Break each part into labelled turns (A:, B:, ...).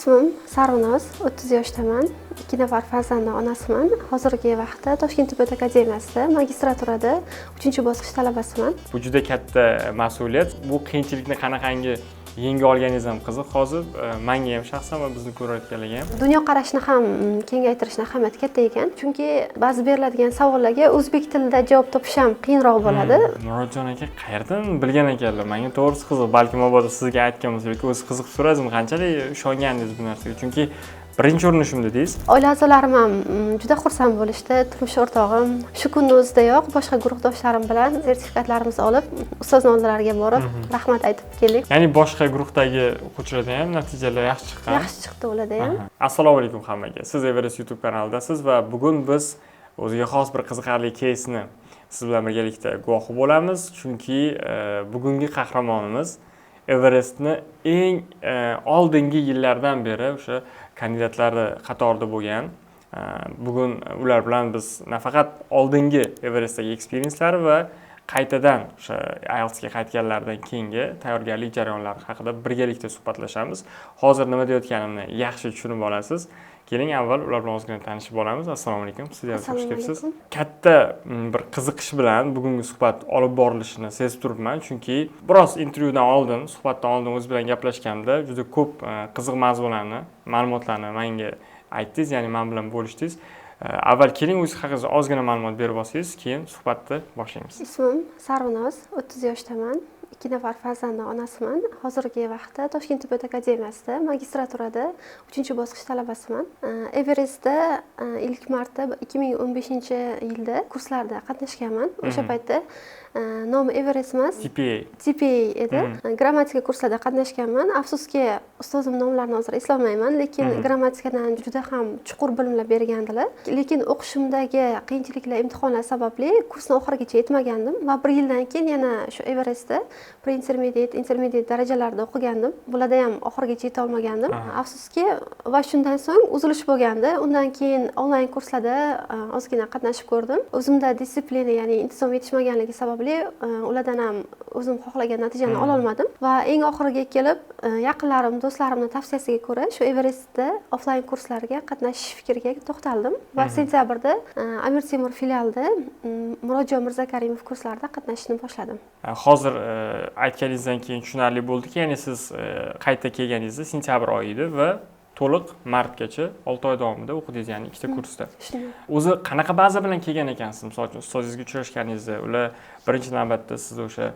A: Ismim Sarvinoz, 30 yoshdaman. 2 nafar farzandning onasiman. Hozirgi vaqtda Toshkent tibbiyot akademiyasida magistraturada 3-bosqich talabasiman.
B: Bu juda katta mas'uliyat. Bu qiyinchilikni qanaqangi yenga olganingiz ham qiziq. Hozir menga ham shaxsan va bizni ko'rayotganlarga ham.
A: Dunyoqarashni ham kengaytirishning ahamiyati katta ekan. Chunki ba'zi beriladigan savollarga o'zbek tilida javob topish ham qiyinroq bo'ladi.
B: Murodjon aka qayerdan bilgan ekanlar? Menga to'g'risi qiziq. Balki mabodo sizga aytgan bo'lsa yoki o'zi qiziqib so'radimi, qanchalik ishongandingiz bu narsaga? Chunki birinchi urinishimda deysiz.
A: Oila a'zolarim ham juda xursand bo'lishdi. Turmush o'rtog'im shu kunning o'zidayoq boshqa guruhdoshlarim bilan sertifikatlarimizni olib, ustozning oldilariga borib, rahmat aytib keldik.
B: Ya'ni boshqa guruhdagi o'quvchilarda ham natijalar yaxshi chiqqan.
A: Yaxshi chiqdi ularda ham.
B: Assalomu alaykum hammaga. Siz Everest YouTube kanalidasiz va bugun biz o'ziga xos bir qiziqarli keysni siz bilan birgalikda guvohi bo'lamiz. Chunki bugungi qahramonimiz Everestni eng oldingi yillardan beri o'sha kandidatlari qatorida bo'lgan. Bugun ular bilan biz nafaqat oldingi Everestdagi eksperienslari va qaytadan o'sha IELTSga qaytganlaridan keyingi tayyorgarlik jarayonlari haqida birgalikda suhbatlashamiz. Hozir nima deyotganimni yaxshi tushunib olasiz. Keling avval ular bilan ozgina tanishib olamiz. Assalomu alaykum. Sizga xush kelibsiz. Katta bir qiziqish bilan bugungi suhbat olib borilishini sezib turibman, chunki biroz intervyudan oldin, suhbatdan oldin o'z bilan gaplashganimda juda ko'p qiziq mavzularni, ma'lumotlarni menga aytdingiz, ya'ni men bilan bo'lishdingiz. Avval keling o'zingiz haqingizda ozgina ma'lumot berib olsangiz, keyin suhbatni boshlaymiz.
A: Ismim Sarvinoz, 30 yoshdaman. 2 nafar farzandning onasiman. Hozirgi vaqtda Toshkent tibbiyot akademiyasida magistraturada 3-bosqich talabasiman. Everestda ilk marta 2015-yilda kurslarda qatnashganman. O'sha paytda nomi Everest emas, TPA edi. Grammatika kurslarida qatnashganman. Afsuski ustozim nomlarini hozir eslolmayman, lekin grammatikadan juda ham chuqur bilimlar bergandilar. Lekin o'qishimdagi qiyinchiliklar, imtihonlar sababli kursning oxirigacha yetmagandim va 1 yildan keyin yana shu Everestda pre-intermediate darajalarida o'qigandim. Bularda ham oxirigacha yeta olmagandim. Afsuski va shundan so'ng uzilish bo'lgandi. Undan keyin onlayn kurslarda ozgina qatnashib ko'rdim. O'zimda disiplina, ya'ni intizom yetishmaganligi sababli ulardan ham o'zim xohlagan natijani ola olmadim va eng oxiriga kelib yaqinlarim, do'stlarimning tavsiyasiga ko'ra shu Everestda offlayn kurslarga qatnashish fikriga to'xtaldim va sentyabrda Amir Temur filialida Murodjon Mirzakarimov kurslarida qatnashishni boshladim.
B: Hozir aytganingizdan keyin tushunarli bo'ldiki, ya'ni siz qayta kelganingizda sentyabr oyi edi va to'liq martgacha 6 oy davomida o'qidingiz, ya'ni 2 ta kursda. O'zi qanaqa baza bilan kelgan ekansiz? Misol uchun ustozingizga uchrashganingizda ular birinchi navbatda siz o'sha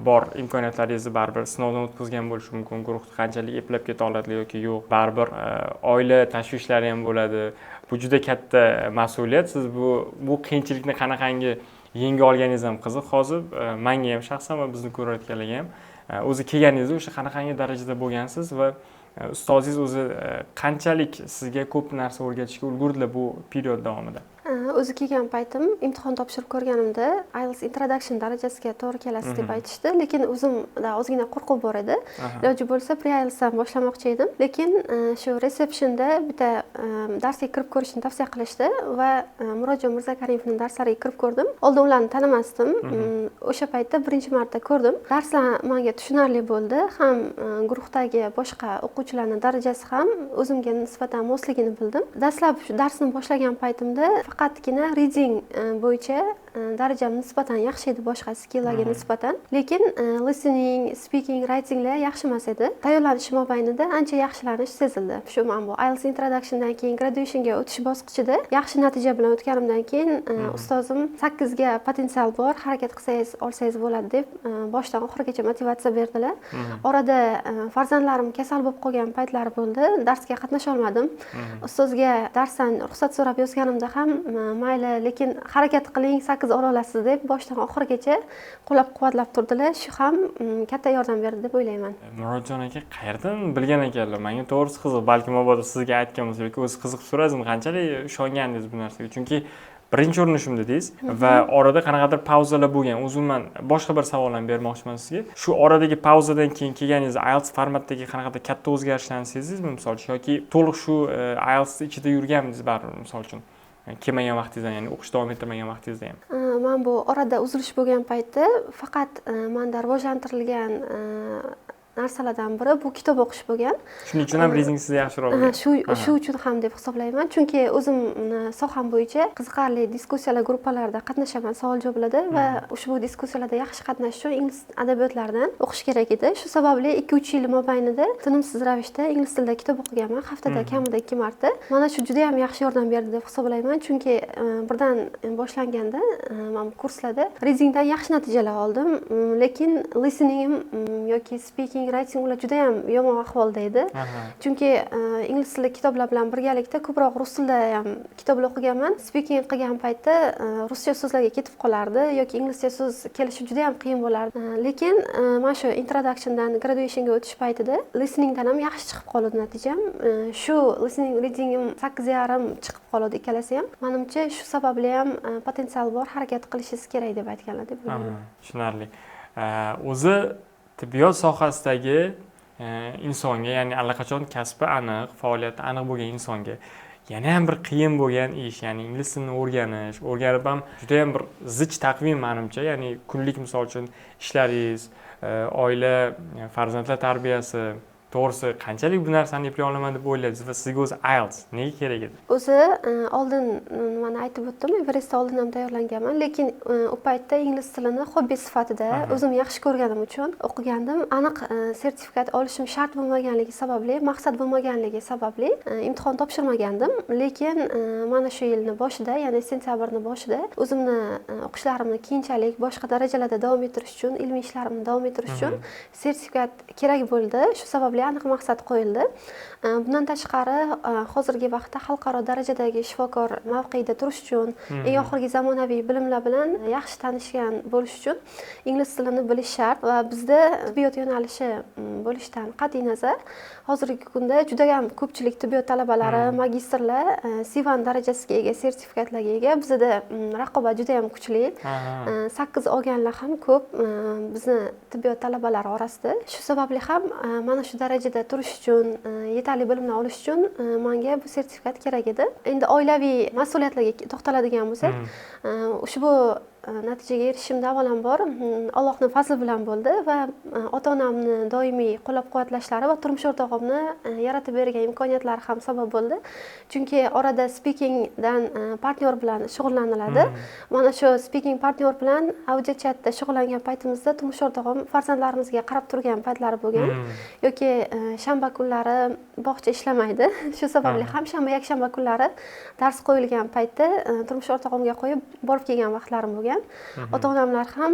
B: bor imkoniyatlaringizni baribir sinovdan o'tkazgan bo'lishi mumkin, guruhni qanchalik eplab keta oladi yoki yo'q. Baribir oila tashvishlari ham bo'ladi. Bu juda katta mas'uliyat. Siz bu qiyinchilikni qanaqangi yenga olganingiz ham qiziq. Hozir menga ham shaxsan va bizni ko'rayotganlarga ham o'zi kelganingizda o'sha qanaqangi darajada bo'lgansiz va ustozingiz o'zi qanchalik sizga ko'p narsa o'rgatishga ulgurdilar bu period davomida?
A: O'zi kelgan paytim imtihon topshirib ko'rganimda IELTS introduction darajasiga to'g'ri kelasiz deb aytishdi, lekin o'zimda ozgina qo'rquv bor edi. Iloji bo'lsa pre-IELTSdan boshlamoqchi edim, lekin shu receptionda bitta darsga kirib ko'rishni tavsiya qilishdi va Murodjon Mirzakarimovning darslariga kirib ko'rdim. Oldin ularni tanimasdim. O'sha paytda birinchi marta ko'rdim. Darslar menga tushunarli bo'ldi, ham guruhdagi boshqa o'quvchilarning darajasi ham o'zimga nisbatan mosligini bildim. Dastlab shu darsni boshlagan paytimda faqatgina reading bo'yicha darajam nisbatan yaxshi edi boshqa skilllarga nisbatan, lekin listening, speaking, writinglar yaxshi emas edi. Tayyorlanish mobaynida ancha yaxshilanish sezildi. Shu men bu IELTS introductiondan keyin graduationga o'tish bosqichida yaxshi natija bilan o'tganimdan keyin ustozim 8 ga potensial bor, harakat qilsangiz olsangiz bo'ladi deb boshdan oxirigacha motivatsiya berdilar. Orada farzandlarim kasal bo'lib qolgan paytlari bo'ldi, darsga qatnasha olmadim. Ustozga darsdan ruxsat so'rab yozganimda ham mayli, lekin harakat qiling, 8 ola olasiz deb boshdan oxirigacha qo'llab-quvvatlab turdilar. Shu ham katta yordam berdi deb o'ylayman.
B: Murodjon aka qayerdan bilgan ekanlar? Menga to'g'risi qiziq. Balki mabodo sizga aytgan bo'lsa yoki o'zi qiziqib so'radimi, qanchalik ishongandingiz bu narsaga? Chunki birinchi urinishimda deysiz va orada qanaqadir pauzalar bo'lgan. O'zimdan boshqa bir savollarni bermoqchiman sizga. Shu oradagi pauzadan keyin kelganingizda IELTS formatdagi qanaqadir katta o'zgarishlarni sezdingizmi, misol uchun, yoki to'liq shu IELTS ichida yurganmisiz baribir, misol uchun? Kelmagan vaqtingizda, ya'ni o'qish davom ettirmagan vaqtingizda ham.
A: Men bu orada uzilish bo'lgan paytda faqat menda rivojlantirilgan narsalardan biri bu kitob o'qish bo'lgan.
B: Shuning uchun ham reading sizni yaxshiroq.
A: Shu uchun ham deb hisoblayman. Chunki o'zim soham bo'yicha qiziqarli diskussiyalar gruppalarida qatnashaman, savol javoblarda va ushbu diskussiyalarda yaxshi qatnashish uchun ingliz adabiyotlaridan o'qish kerak edi. Shu sababli 2-3 yil mobaynida tinimsiz ravishda ingliz tilida kitob o'qiganman, haftada kamida 2 marta. Mana shu juda ham yaxshi yordam berdi deb hisoblayman. Chunki birdan boshlanganda men kurslarda readingdan yaxshi natijalar oldim, lekin listeningim yoki speaking, writing ular juda ham yomon ahvolda edi. Chunki ingliz tilli kitoblar bilan birgalikda ko'proq rus tilida ham kitoblar o'qiganman. Speaking qilgan paytda ruscha so'zlarga ketib qolardi yoki inglizcha so'z kelishi juda ham qiyin bo'lardi. Lekin mana shu introductiondan graduationga o'tish paytida listeningdan ham yaxshi chiqib qoldi natijam. Shu listening readingim 8,5 chiqib qoldi ikkalasi ham. Menimcha shu sababli ham potensial bor, harakat qilishingiz kerak deb aytganlar deb o'ylayman.
B: Tushunarli. O'zi tibbiyot sohasidagi insonga, ya'ni allaqachon kasbi aniq, faoliyati aniq bo'lgan insonga yana ham bir qiyin bo'lgan ish, ya'ni ingliz tilini o'rganib ham juda ham bir zich taqvim menimcha, ya'ni kunlik misol uchun ishlaringiz, oila, farzandlar tarbiyasi, to'g'risi qanchalik bu narsani eplay olaman deb o'ylaysiz va sizga o'zi IELTS nega kerak edi?
A: O'zi oldin mana aytib o'tdim, Everestda oldin ham tayyorlanganman, lekin u paytda ingliz tilini hobbi sifatida o'zim yaxshi ko'rganim uchun o'qigandim. Aniq sertifikat olishim shart bo'lmaganligi sababli, maqsad bo'lmaganligi sababli imtihon topshirmagandim, lekin mana shu yilning boshida, ya'ni sentyabrning boshida o'zimni o'qishlarimni keyinchalik boshqa darajalarda davom ettirish uchun, ilmiy ishlarimni davom ettirish uchun sertifikat kerak bo'ldi. Shu sababli aniq maqsad qo'yildi. Bundan tashqari, hozirgi vaqtda xalqaro darajadagi shifokor mavqeida turish uchun, eng oxirgi zamonaviy bilimlar bilan yaxshi tanishgan bo'lish uchun ingliz tilini bilish shart va bizda tibbiyot yo'nalishi bo'lishidan qat'iy nazar, hozirgi kunda juda ham ko'pchilik tibbiyot talabalari, magistrlar C1 darajasiga ega, sertifikatlarga ega. Bizda raqobat juda ham kuchli. 8 olganlar ham ko'p bizni tibbiyot talabalari orasida. Shu sababli ham mana shu darajada turish uchun, yetarli bilimlar olish uchun menga bu sertifikat kerak edi. Endi oilaviy mas'uliyatlarga to'xtaladigan bo'lsak, ushbu natijaga erishishimda avvalambor Allohning fazli bilan bo'ldi va ota-onamni doimiy qo'llab-quvvatlashlari va turmush o'rtog'imni yaratib bergan imkoniyatlari ham sabab bo'ldi. Chunki orada speakingdan partnyor bilan shug'ullaniladi. Mana shu speaking partnyor bilan audio chatda shug'ullangan paytimizda turmush o'rtog'im farzandlarimizga qarab turgan paytlari bo'lgan. Yoki shanba kunlari bog'cha ishlamaydi. Shu sababli ham shanba, yakshanba kunlari dars qo'yilgan paytda turmush o'rtog'imga qo'yib borib kelgan vaqtlarim bo'lgan. Ota-onamlar ham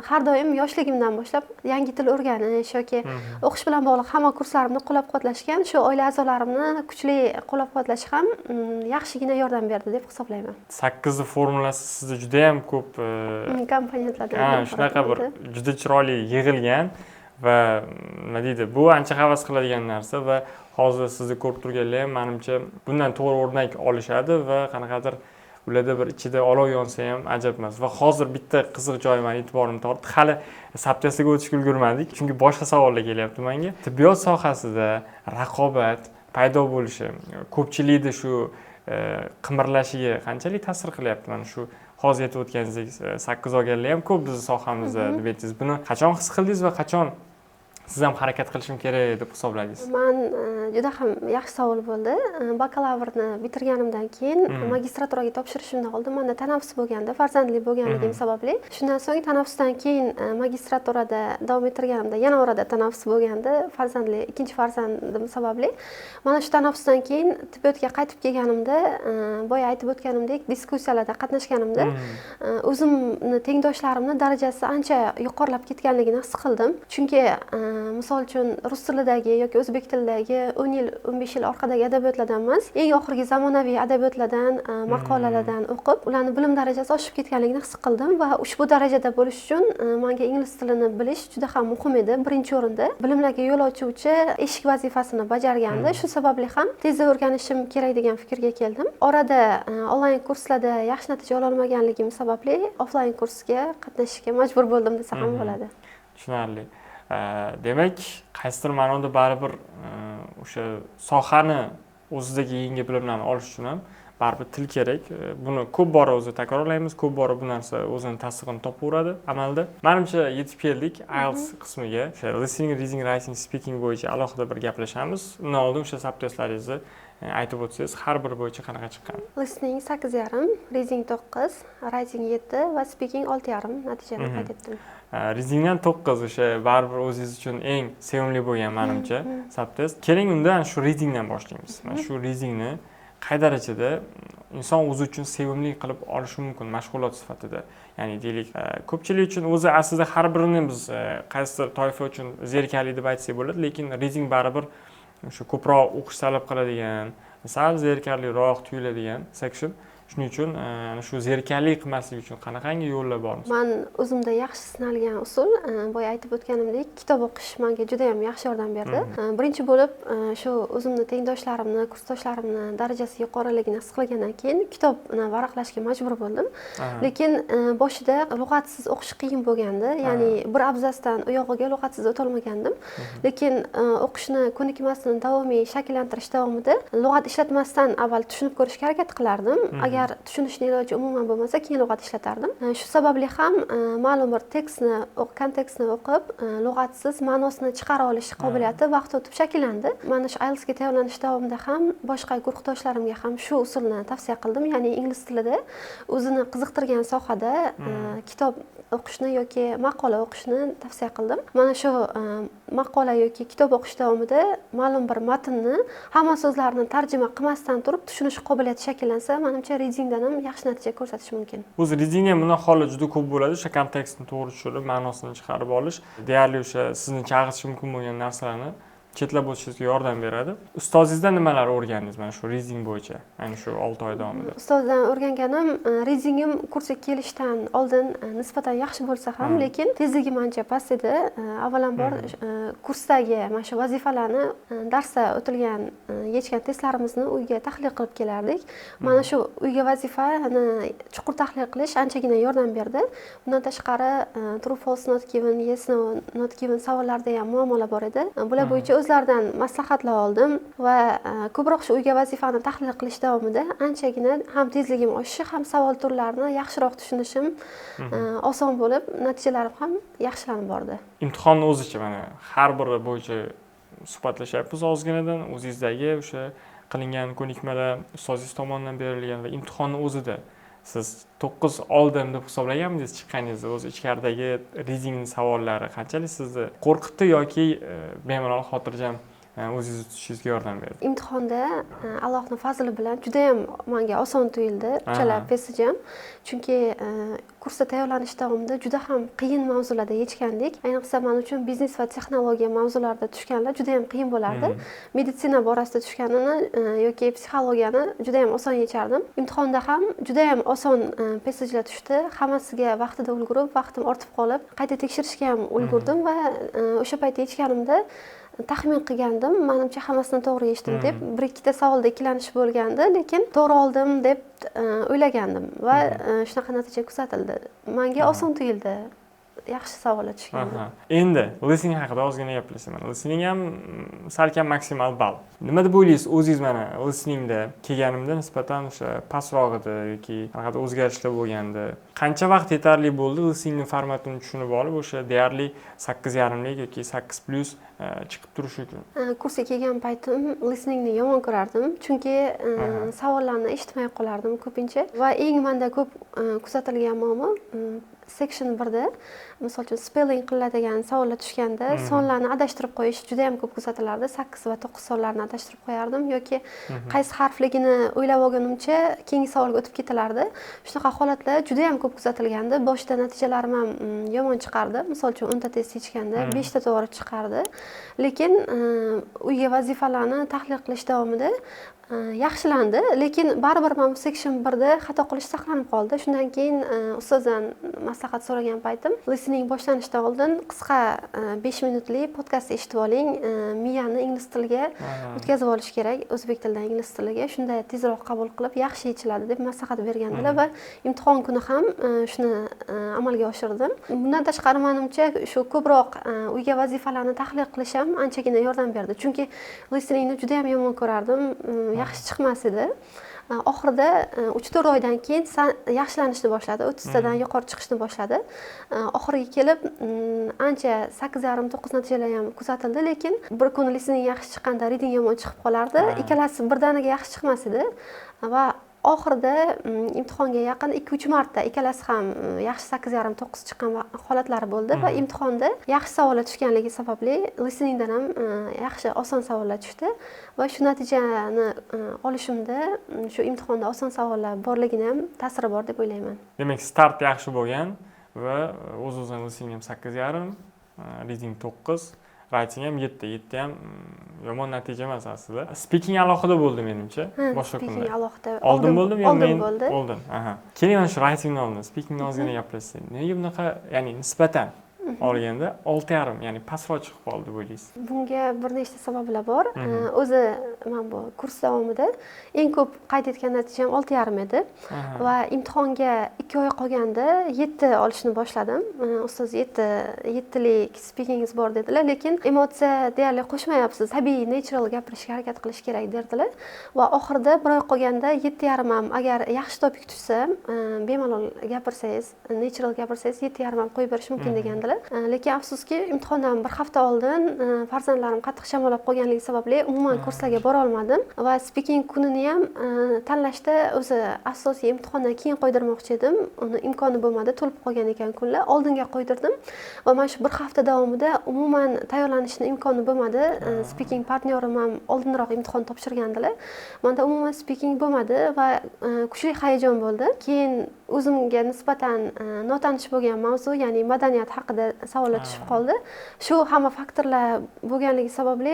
A: har doim yoshligimdan boshlab yangi til o'rganish yoki o'qish bilan bog'liq hamma kurslarimni qo'llab-quvvatlashgan. Shu oila a'zolarimni kuchli qo'llab-quvvatlash ham yaxshigina yordam berdi deb hisoblayman. 8
B: formulasi sizda juda ham ko'p
A: komponentlardan
B: shunaqa bir juda chiroyli yig'ilgan va nima deydi, bu ancha havas qiladigan narsa va hozir sizni ko'rib turganlar ham menimcha bundan to'g'ri o'rnak olishadi va qanaqadir ularda bir ichida olov yonsa ham ajab emas. Va hozir bitta qiziq joyi meni e'tiborimni tortdi. Hali saptasiga o'tishga ulgurmadik, chunki boshqa savollar kelyapti menga. Tibbiyot sohasida raqobat paydo bo'lishi, ko'pchilikda shu qimirlashiga qanchalik ta'sir qilyapti? Mana shu hozir aytib o'tganingizdek 8 olganlar ham ko'p bizning sohamizda deb aytdingiz. Buni qachon his qildingiz va qachon siz ham harakat qilishim kerak deb hisobladingiz?
A: Men juda ham yaxshi savol bo'ldi. Bakalavrni bitirganimdan keyin magistraturaga topshirishimdan oldin menda tanaffus bo'lganda, farzandli bo'lganligim sababli. Shundan so'ng tanaffusdan keyin magistraturada davom ettirganimda yana orada tanaffus bo'lganda, farzandli ikkinchi farzandim sababli. Mana shu tanaffusdan keyin tibbiyotga qaytib kelganimda, boya aytib o'tganimdek, diskussiyalarda qatnashganimda o'zimni tengdoshlarimning darajasi ancha yuqorilab ketganligini his qildim. Chunki misol uchun rus tilidagi yoki o'zbek tilidagi 10 yil, 15 yil orqadagi adabiyotlardan emas, eng oxirgi zamonaviy adabiyotlardan, maqolalardan o'qib, ularning bilim darajasi oshib ketganligini his qildim va ushbu darajada bo'lish uchun menga ingliz tilini bilish juda ham muhim edi. Birinchi o'rinda bilimlarga yo'l ochuvchi eshik vazifasini bajargandi. Shu sababli ham tezda o'rganishim kerak degan fikrga keldim. Orada onlayn kurslarda yaxshi natija ola olmaganligim sababli offlayn kursga qatnashishga majbur bo'ldim desa ham bo'ladi.
B: Tushunarli. Demak, qaysidir ma'noda baribir o'sha sohani o'zidagi yangi bilimlarni olish uchun ham baribir til kerak. Buni ko'p bora o'zi takrorlaymiz, ko'p bora bu narsa o'zini tasdig'ini topaveradi amalda. Menimcha yetib keldik IELTS qismiga. O'sha listening, reading, writing, speaking bo'yicha alohida bir gaplashamiz. Undan oldin o'sha subtestlaringizni aytib o'tsangiz, har biri bo'yicha qanaqa chiqqan?
A: Listening 8,5, reading 9, writing 7 va speaking 6,5 natijani qayd etdim.
B: Readingdan 9 o'sha baribir o'zingiz uchun eng sevimli bo'lgan menimcha subtest. Keling undan shu readingdan boshlaymiz. Mana shu readingni qay darajada inson o'zi uchun sevimli qilib olishi mumkin mashg'ulot sifatida. Ya'ni deylik, ko'pchilik uchun o'zi aslida har birini biz qaysidir toifa uchun zerikarli deb aytsak bo'ladi, lekin reading baribir o'sha ko'proq o'qish talab qiladigan, sal zerikarliroq tuyuladigan section. Shuning uchun shu zerikarli qilmaslik uchun qanaqangi yo'llar bor?
A: Men o'zimda yaxshi sinalgan usul, boya aytib o'tganimdek, kitob o'qish menga juda ham yaxshi yordam berdi. Birinchi bo'lib, shu o'zimni tengdoshlarimni, kursdoshlarimni darajasi yuqoriligini his qilgandan keyin kitobni varaqlashga majbur bo'ldim. Lekin boshida lug'atsiz o'qish qiyin bo'lgandi, ya'ni bir abzasdan u yog'iga lug'atsiz o'tolmagandim. Lekin o'qishni ko'nikmasini davomiy shakllantirish davomida lug'at ishlatmasdan avval tushunib ko'rishga harakat qilardim. Agar tushunishni iloji umuman bo'lmasa, keyin lug'at ishlatardim. Shu sababli ham ma'lum bir kontekstni o'qib, lug'atsiz ma'nosini chiqara olish qobiliyati vaqt o'tib shakllandi. Mana shu IELTSga tayyorlanish davomida ham boshqa guruhdoshlarimga ham shu usulni tavsiya qildim. Ya'ni ingliz tilida o'zini qiziqtirgan sohada kitob o'qishni yoki maqola o'qishni tavsiya qildim. Mana shu maqola yoki kitob o'qish davomida ma'lum bir matnni hamma so'zlarini tarjima qilmasdan turib tushunish qobiliyati shakllansa, menimcha readingdan ham yaxshi natija ko'rsatish mumkin.
B: O'zi reading ham bundan holi juda ko'p bo'ladi. O'sha kontekstni to'g'ri tushunib, ma'nosini chiqarib olish, deyarli o'sha sizni chalg'itishi mumkin bo'lgan narsalarni chetlab o'tishingizga yordam beradi. Ustozingizdan nimalar o'rgandingiz mana shu reading bo'yicha? Ayni shu 6 oy davomida.
A: Ustozdan o'rganganim, readingim kursga kelishdan oldin nisbatan yaxshi bo'lsa ham, lekin tezligi mencha past edi. Avvalambor kursdagi mana shu vazifalarni darsda o'tilgan yechgan testlarimizni uyga tahlil qilib kelardik. Mana shu uyga vazifani chuqur tahlil qilish anchagina yordam berdi. Bundan tashqari true false not given, yes no not given savollarda ham muammolar bor edi. Bular bo'yicha o'zlaridan maslahatlar oldim va ko'proq shu uyga vazifani tahlil qilish davomida anchagina ham tezligim oshishi, ham savol turlarini yaxshiroq tushunishim oson bo'lib, natijalarim ham yaxshilanib bordi.
B: Imtihonni o'zicha mana har biri bo'yicha suhbatlashyapmiz ozginadan, o'zingizdagi o'sha qilingan ko'nikmalar ustozingiz tomonidan berilgan va imtihonni o'zida siz 9 oldim deb hisoblaganmidingiz chiqqaningizda? O'zi ichkaridagi reading savollari qanchalik sizni qo'rqitdi yoki bemalol xotirjam o'zingizni tutishingizga yordam berdi?
A: Imtihonda Allohning fazli bilan juda ham menga oson tuyuldi uchala passage ham. Chunki kursga tayyorlanish davomida juda ham qiyin mavzularda yechgandik. Ayniqsa men uchun biznes va texnologiya mavzularida tushganlar juda ham qiyin bo'lardi. Meditsina borasida tushganini yoki psixologiyani juda ham oson yechardim. Imtihonda ham juda ham oson passagelar tushdi. Hammasiga vaqtida ulgurib, vaqtim ortib qolib, qayta tekshirishga ham ulgurdim va o'sha paytda yechganimda taxmin qilgandim, menimcha hammasini to'g'ri yechdim deb, bir ikkita savolda ikkilanish bo'lgandi, lekin to'g'ri oldim deb o'ylagandim va shunaqa natija kuzatildi. Menga oson tuyuldi. Yaxshi savollar tushganda.
B: Endi listening haqida ozgina gaplashayman. Listening ham salkam maksimal ball. Nima deb o'ylaysiz o'zingiz? Mana listeningda kelganimda nisbatan o'sha pastroq edi yoki qanaqadir o'zgarishlar bo'lgandi. Qancha vaqt yetarli bo'ldi listeningning formatini tushunib olib, o'sha deyarli 8,5 lik yoki 8+ chiqib turishi uchun?
A: Kursga kelgan paytim listeningni yomon ko'rardim, chunki savollarni eshitmay qolardim ko'pincha va eng menda ko'p kuzatilgan muammo section 1da misol uchun spelling qilinadigan savollar tushganda sonlarni adashtirib qo'yish juda ham ko'p kuzatilardi. 8 va 9 sonlarni adashtirib qo'yardim yoki qaysi harfligini o'ylab olgunimcha keyingi savolga o'tib ketilardi. Shunaqa holatlar juda ham ko'p kuzatilgandi. Boshida natijalarim ham yomon chiqardi. Misol uchun 10 ta test yechganda 5 ta to'g'ri chiqardi. Lekin uyga vazifalarni tahlil qilish davomida yaxshilandi, lekin baribir men section 1da xato qilish saqlanib qoldi. Shundan keyin ustozdan maslahat so'ragan paytim, listening boshlanishidan oldin qisqa 5 minutlik podkast eshitib oling, miyani ingliz tiliga o'tkazib olish kerak, o'zbek tilidan ingliz tiliga, shunda tezroq qabul qilib yaxshi yechiladi deb maslahat bergandilar va imtihon kuni ham shuni amalga oshirdim. Bundan tashqari menimcha shu ko'proq uyga vazifalarni tahlil qilish ham anchagina yordam berdi, chunki listeningni juda ham yomon ko'rardim. Yaxshi chiqmas edi. oxirida 3-4 oydan keyin yaxshilanishni boshladi, 30tadan yuqori chiqishni boshladi. Oxiriga kelib ancha 8,5-9 natijalar ham kuzatildi, lekin bir kun listening yaxshi chiqqanda reading yomon chiqib qolardi. Ikkalasi birdaniga yaxshi chiqmas edi va oxirida imtihonga yaqin 2-3 marta ikkalasi ham yaxshi 8,5-9 chiqqan holatlari bo'ldi va imtihonda yaxshi savollar tushganligi sababli listeningdan ham yaxshi oson savollar tushdi va shu natijani olishimda shu imtihonda oson savollar borligini ham ta'siri bor deb o'ylayman.
B: Demak, start yaxshi bo'lgan va o'z-o'zidan listening ham 8,5, reading 9, writing ham 7. 7 ham yomon natija emas aslida. Speaking alohida bo'ldi menimcha, boshqa kunda.
A: Speaking alohida.
B: Oldin bo'ldimi yoki men?
A: Oldin.
B: Oldin. Aha. Keling mana shu writingdan oldin, speakingdan ozgina gaplashsak. Nega bunaqa, ya'ni nisbatan olganda 6,5, ya'ni pastroq chiqib qoldi deb o'ylaysiz?
A: Bunga bir nechta sabablar bor. O'zi men bu kurs davomida eng ko'p qayd etgan natijam 6,5 edi va imtihonga 2 oy qolganda 7 olishni boshladim. Ustoz 7lik speakingiz bor dedilar, lekin emotsiya deyarli qo'shmayapsiz, tabiiy, natural gapirishga harakat qilish kerak dedilar va oxirida bir oy qolganda 7,5 ham agar yaxshi topik tushsa, bemalol gapirsangiz, natural gapirsangiz 7,5 ham qo'yib berish mumkin degandilar. Lekin afsuski imtihondan bir hafta oldin farzandlarim qattiq shamollab qolganligi sababli umuman kurslarga bora olmadim va speaking kunini ham tanlashda o'zi asosiy imtihondan keyin qo'ydirmoqchi edim. Uni imkoni bo'lmadi, to'lib qolgan ekan kunlar. Oldinga qo'ydirdim va mana shu bir hafta davomida umuman tayyorlanishni imkoni bo'lmadi. Speaking partnyorim ham oldinroq imtihon topshirgandilar. Menda umuman speaking bo'lmadi va kuchli hayajon bo'ldi. Keyin o'zimga nisbatan notanish bo'lgan mavzu, ya'ni madaniyat haqida savollar tushib qoldi. Shu hamma faktorlar bo'lganligi sababli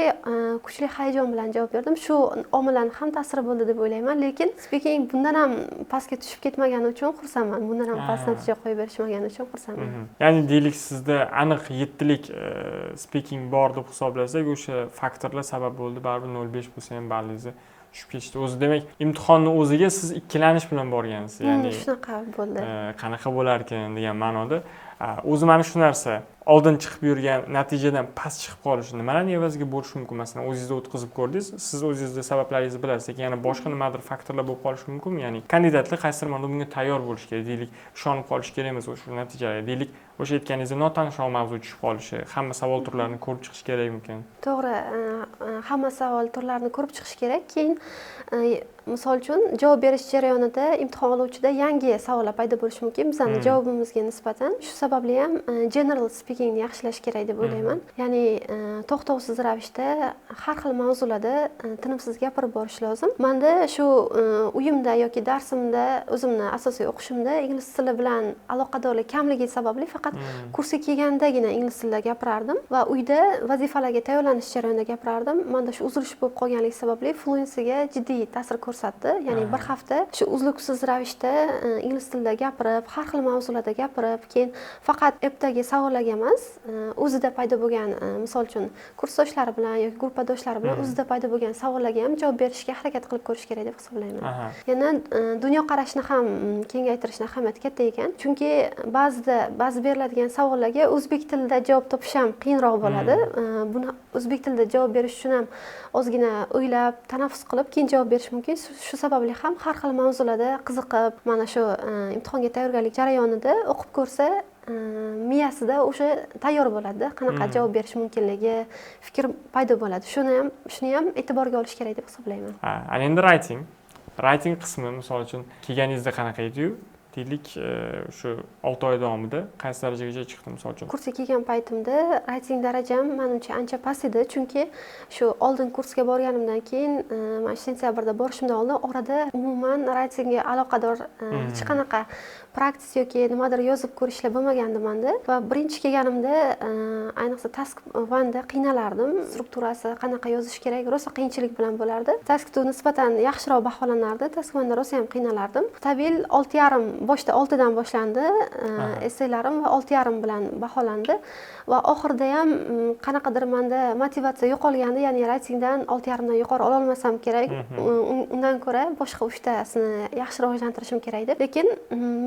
A: kuchli hayajon bilan javob berdim. Shu omillarning ham ta'siri bo'ldi deb o'ylayman, lekin speaking bundan ham pastga tushib ketmagani uchun xursandman. Bundan ham past natija qo'yib berishmagani uchun xursandman.
B: Ya'ni deylik, sizda aniq 7lik speaking bor deb hisoblasak, o'sha faktorlar sabab bo'ldi. Baribir 0,5 bo'lsa ham ballingizni tushib ketdi. O'zi demak, imtihonning o'ziga siz ikkilanish bilan borgansiz. Ya'ni
A: shunaqa bo'ldi.
B: Qanaqa bo'lar ekan degan ma'noda. O'zi mana shu narsa oldin chiqib yurgan natijadan past chiqib qolishi nimalarning evaziga bo'lishi mumkin? Masalan, o'zingizda o'tkazib ko'rdingiz, siz o'zingizda sabablaringizni bilasiz, lekin yana boshqa nimadir faktorlar bo'lib qolishi mumkinmi? Ya'ni kandidatlar qaysidir ma'noda bunga tayyor bo'lishi kerak, deylik, ishonib qolish kerak emas o'sha natijalarga. Deylik, o'sha aytganingizda notanishroq mavzu tushib qolishi, hamma savol turlarini ko'rib chiqish kerakmikan?
A: To'g'ri, hamma savol turlarini ko'rib chiqish kerak. Keyin misol uchun javob berish jarayonida imtihon oluvchida yangi savollar paydo bo'lishi mumkin. Bizning javobimizga nisbatan. Shu sababli ham general speakingni yaxshilash kerak deb o'ylayman. Ya'ni to'xtovsiz ravishda har xil mavzularda tinimsiz gapirib borish lozim. Menda shu uyimda yoki darsimda, o'zimni asosiy o'qishimda ingliz tili bilan aloqadorlik kamligi sababli faqat kursga kelgandagina ingliz tilida gapirardim va uyda vazifalarga tayyorlanish jarayonida gapirardim. Menda shu uzilish bo'lib qolganligi sababli fluensiga jiddiy ta'sir ko'rsatdi. Ya'ni bir hafta shu uzluksiz ravishda ingliz tilida gapirib, har xil mavzularda gapirib, keyin faqat appdagi savollarga emas, o'zida paydo bo'lgan, misol uchun kursdoshlari bilan yoki gruppadoshlari bilan o'zida paydo bo'lgan savollarga ham javob berishga harakat qilib ko'rish kerak deb hisoblayman. Yana dunyoqarashni ham kengaytirishni ahamiyati katta ekan. Chunki ba'zi beriladigan savollarga o'zbek tilida javob topish ham qiyinroq bo'ladi. Buni o'zbek tilida javob berish uchun ham ozgina o'ylab, tanaffus qilib keyin javob berish mumkin. Shu sababli ham har xil mavzularda qiziqib, mana shu imtihonga tayyorgarlik jarayonida o'qib ko'rsa, miyasida o'sha tayyor bo'ladi, qanaqa javob berish mumkinligi, fikr paydo bo'ladi. Shuni ham e'tiborga olish kerak deb hisoblayman.
B: Ana endi writing qismi misol uchun kelganingizda qanaqa edi-yu? Deylik, shu 6 oy davomida qaysi darajagacha chiqdi misol uchun?
A: Kursga kelgan paytimda writing darajam menimcha ancha past edi, chunki shu oldin kursga borganimdan keyin, mana sentyabrda borishimdan oldin orada umuman writingga aloqador hech qanaqa praktis yoki nimadir yozib ko'rishlar bo'lmagandi menda va birinchi kelganimda ayniqsa task 1da qiynalardim. Strukturasi qanaqa yozish kerak, rosa qiyinchilik bilan bo'lardi. Task 2 nisbatan yaxshiroq baholanardi, task 1da rosa ham qiynalardim. Stabil 6,5 boshda 6 dan boshlandi esselarim va 6,5 bilan baholandi va oxirida ham qanaqadir menda motivatsiya yo'qolgandi, ya'ni reytingdan 6,5 dan yuqori ola olmasam kerak. Undan ko'ra boshqa 3 tasini yaxshi rivojlantirishim kerak deb. Lekin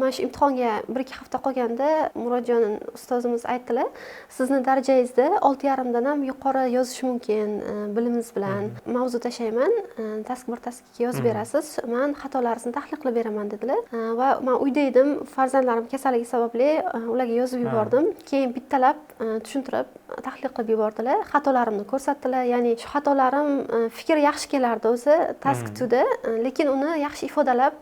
A: mana shu imtihonga 1-2 hafta qolganda Murodjon ustozimiz aytdilar, sizni darajangizda 6,5 dan ham yuqori yozish mumkin bilimingiz bilan. Mavzu tashlayman, task bir taskiga yozib berasiz. Men xatolaringizni tahlil qilib beraman dedilar. Va men uyda edim, farzandlarim kasalligi sababli ularga yozib yubordim. Keyin bittalab tushuntirib, tahlil qilib yubordilar. Xatolarimni ko'rsatdilar. Ya'ni shu xatolarim fikr yaxshi kelardi o'zi task 2 da, lekin uni yaxshi ifodalab,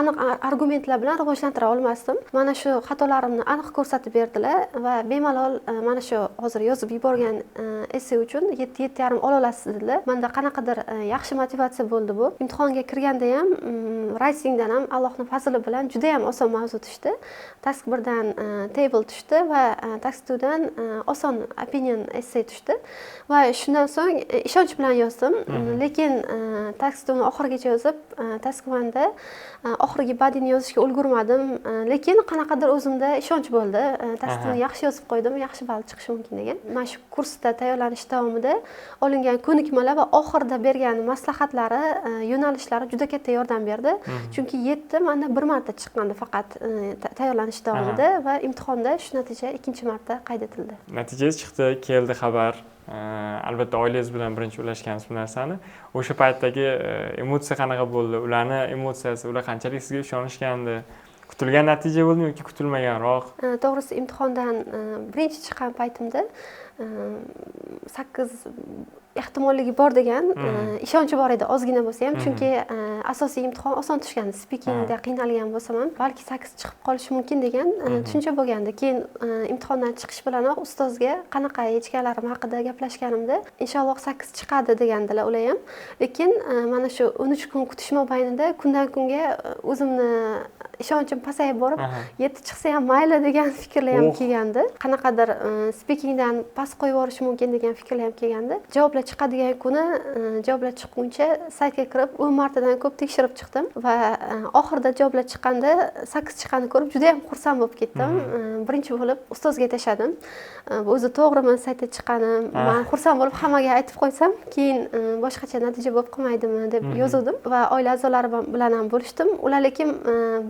A: aniq argumentlar bilan rivojlantira olmasdim. Mana shu xatolarimni aniq ko'rsatib berdilar va bemalol mana shu hozir yozib yuborgan essay uchun 7,5 ola olasiz dedilar. Menda qanaqadir yaxshi motivatsiya bo'ldi bu. Imtihonga kirganda ham writingdan ham Allohning fazli bilan juda ham oson mavzu tushdi. Task 1 dan table tushdi va task 2 dan oson opinion essay tushdi. Va shundan so'ng ishonch bilan yozdim. Lekin task 2 ni oxirigacha yozib, task 1 da oxirgi badini yozishga ulgurmadim. Lekin qanaqadir o'zimda ishonch bo'ldi. Task 2 ni yaxshi yozib qo'ydim, yaxshi ball chiqishi mumkin degan. Mana shu kursda tayyorlanish davomida olingan ko'nikmalar va oxirida bergan maslahatlari, yo'nalishlari juda katta yordam berdi. Chunki 7 menda bir marta chiqqandi faqat tayyorlanish davomida va imtihonda shu natija ikkinchi marta qayd etildi.
B: Natijangiz chiqdi, keldi xabar. Albatta oilangiz bilan birinchi ulashgansiz bu narsani. O'sha paytdagi emotsiya qanaqa bo'ldi? Ularning emotsiyasi, ular qanchalik sizga ishonishgandi? Kutilgan natija bo'ldimi yoki kutilmaganroq?
A: To'g'risi imtihondan birinchi chiqqan paytimda 8 ehtimolligi bor degan ishonchi bor edi, ozgina bo'lsa ham, chunki asosiy imtihon oson tushgandi. Speakingda qiynalgan bo'lsam ham, balki 8 chiqib qolishi mumkin degan tushuncha bo'lgandi. Keyin imtihondan chiqish bilanoq ustozga qanaqa yechganlarim haqida gaplashganimda, inshaalloh 8 chiqadi degandilar ular ham. Lekin mana shu 13 kun kutish mobaynida kundan kunga o'zimni ishonchim pasayib borib, 7 chiqsa ham mayli degan fikrlar ham kelgandi. Qanaqadir speakingdan past qo'yib yuborish mumkin degan fikrlar ham kelgandi. Javoblar chiqadigan kuni javoblar chiqquncha saytga kirib 10 martadan ko'p tekshirib chiqdim va oxirida javoblar chiqqanda 8 chiqqanini ko'rib juda ham xursand bo'lib ketdim. Birinchi bo'lib ustozga tashadim. O'zi to'g'rimi saytda chiqqanim, men xursand bo'lib hammaga aytib qo'ysam, keyin boshqacha natija bo'lib qolmaydimi deb yozdim va oila a'zolarim bilan ham bo'lishdim. Ular lekin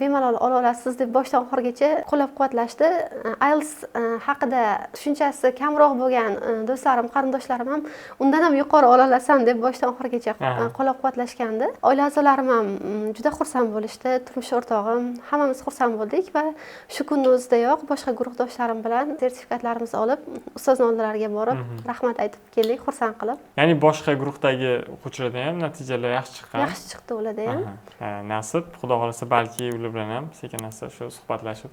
A: bemalol ola olasiz deb boshdan oxirigacha qo'llab-quvvatlashdi. IELTS haqida tushunchasi kamroq bo'lgan do'stlarim, qarindoshlarim ham undan ham yuqori ola olasan deb boshdan oxirigacha qo'llab-quvvatlashgandi. Oila a'zolarim ham juda xursand bo'lishdi, turmush o'rtog'im, hammamiz xursand bo'ldik va shu kunning o'zidayoq boshqa guruhdoshlarim bilan sertifikatlarimizni olib, ustozning oldilariga borib, rahmat aytib keldik, xursand qilib.
B: Ya'ni boshqa guruhdagi o'quvchilarda ham natijalar yaxshi chiqqan.
A: Yaxshi chiqdi ularda ham.
B: Nasib, xudo xolasa balki ular bilan ham sekin-asta shu suhbatlashib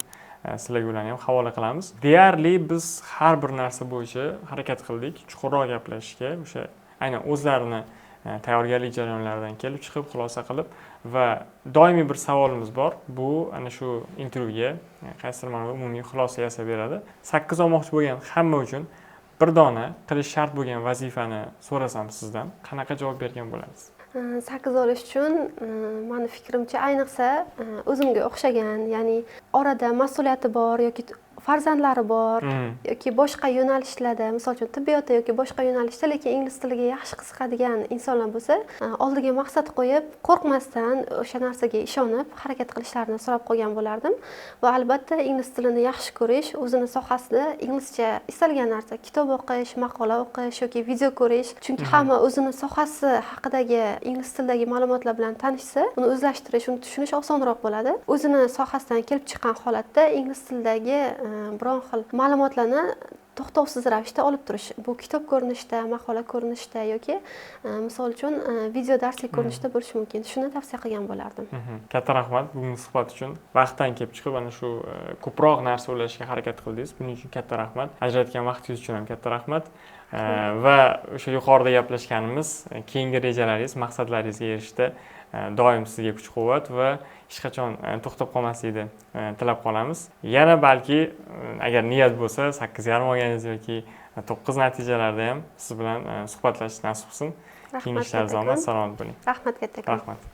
B: sizlarga ularni ham havola qilamiz. Deyarli biz har bir narsa bo'yicha harakat qildik, chuqurroq gaplashishga, o'sha aynan o'zlarini tayyorgarlik jarayonlaridan kelib chiqib, xulosa qilib va doimiy bir savolimiz bor. Bu ana shu intervyuga qaysidir ma'noda umumiy xulosa yasab beradi. 8 olmoqchi bo'lgan hamma uchun bir dona qilish shart bo'lgan vazifani so'rasam sizdan, qanaqa javob bergan bo'lasiz?
A: 8 olish uchun meni fikrimcha ayniqsa o'zimga o'xshagan, ya'ni orada mas'uliyati bor yoki farzandlari bor yoki boshqa yo'nalishlarda, misol uchun tibbiyotda yoki boshqa yo'nalishda, lekin ingliz tiliga yaxshi qiziqadigan insonlar bo'lsa, oldiga maqsad qo'yib, qo'rqmasdan o'sha narsaga ishonib harakat qilishlarini so'rab qo'ygan bo'lardim. Va albatta ingliz tilini yaxshi ko'rish, o'zini sohasida inglizcha istalgan narsa, kitob o'qish, maqola o'qish yoki video ko'rish, chunki hamma o'zini sohasi haqidagi ingliz tilidagi ma'lumotlar bilan tanishsa, uni o'zlashtirish, uni tushunish osonroq bo'ladi. O'zini sohasidan kelib chiqqan holatda ingliz tilidagi biron xil ma'lumotlarni to'xtovsiz ravishda olib turish. Bu kitob ko'rinishida, maqola ko'rinishida yoki misol uchun video darslik ko'rinishida bo'lishi mumkin. Shuni tavsiya qilgan bo'lardim.
B: Katta rahmat bugungi suhbat uchun. Vaqtdan kelib chiqib ana shu ko'proq narsa o'ylashga harakat qildingiz. Buning uchun katta rahmat. Ajratgan vaqtingiz uchun ham katta rahmat. Va o'sha yuqorida gaplashganimiz, keyingi rejalaringiz, maqsadlaringizga erishishda doim sizga kuch-quvvat va hech qachon to'xtab qolmaslikni tilab qolamiz. Yana balki agar niyat bo'lsa 8,5 olganingiz yoki 9 natijalarda ham siz bilan suhbatlashish nasib qilsin. Keyingi ishlaringiz omad, salomat bo'ling.
A: Rahmat katta.
B: Rahmat.